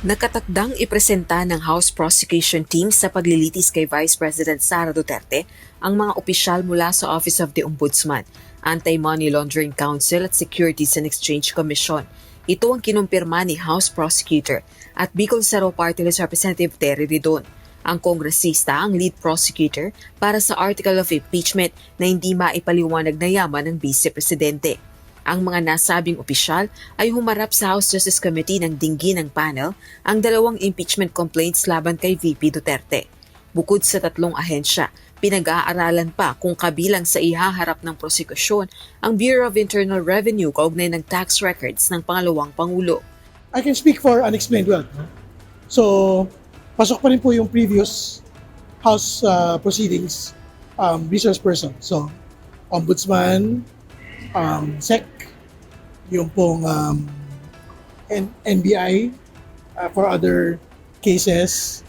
Nakatakdang ipresenta ng House Prosecution Team sa paglilitis kay Vice President Sara Duterte ang mga opisyal mula sa Office of the Ombudsman, Anti-Money Laundering Council at Securities and Exchange Commission. Ito ang kinumpirma ni House Prosecutor at Bicol Saro Party List Representative Terry Ridon. Ang kongresista ang lead prosecutor para sa Article of Impeachment na hindi maipaliwanag na yaman ng Vice Presidente. Ang mga nasabing opisyal ay humarap sa House Justice Committee ng dinggin ng panel ang dalawang impeachment complaints laban kay VP Duterte. Bukod sa tatlong ahensya, pinag-aaralan pa kung kabilang sa ihaharap ng prosekusyon ang Bureau of Internal Revenue kaugnay ng tax records ng pangalawang Pangulo. I can speak for unexplained wealth. No? So, pasok pa rin po yung previous House proceedings, resource person. So, Ombudsman, SEC, yung pong NBI for other cases,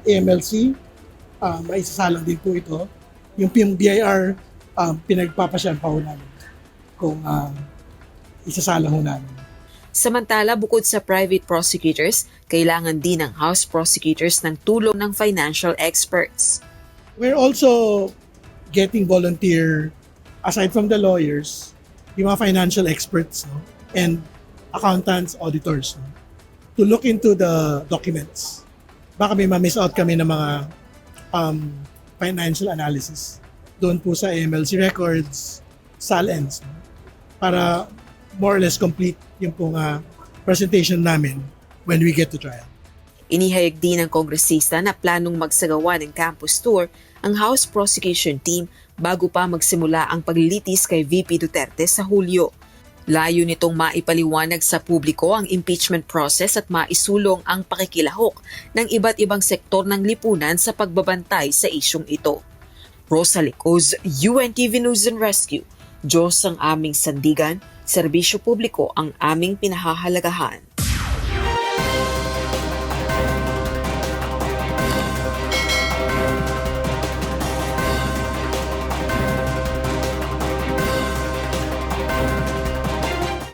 AMLC, may isasalang din po ito. Yung BIR, pinagpapasyan pa ho namin kung isasalang ho namin. Samantala, bukod sa private prosecutors, kailangan din ng House prosecutors ng tulong ng financial experts. We're also getting volunteer, aside from the lawyers, yung mga financial experts, no? And accountants, auditors, no? To look into the documents. Baka may ma-miss out kami ng mga financial analysis doon po sa AMLC records, SALENS, no? Para more or less complete yung pong presentation namin when we get to trial. Inihayag din ng kongresista na planong magsagawa ng campus tour ang House Prosecution Team bago pa magsimula ang paglilitis kay VP Duterte sa Hulyo. Layo nitong maipaliwanag sa publiko ang impeachment process at maisulong ang pakikilahok ng iba't ibang sektor ng lipunan sa pagbabantay sa isyong ito. Rosalie Coz, UNTV News and Rescue. Diyos ang aming sandigan, serbisyo publiko ang aming pinahahalagahan.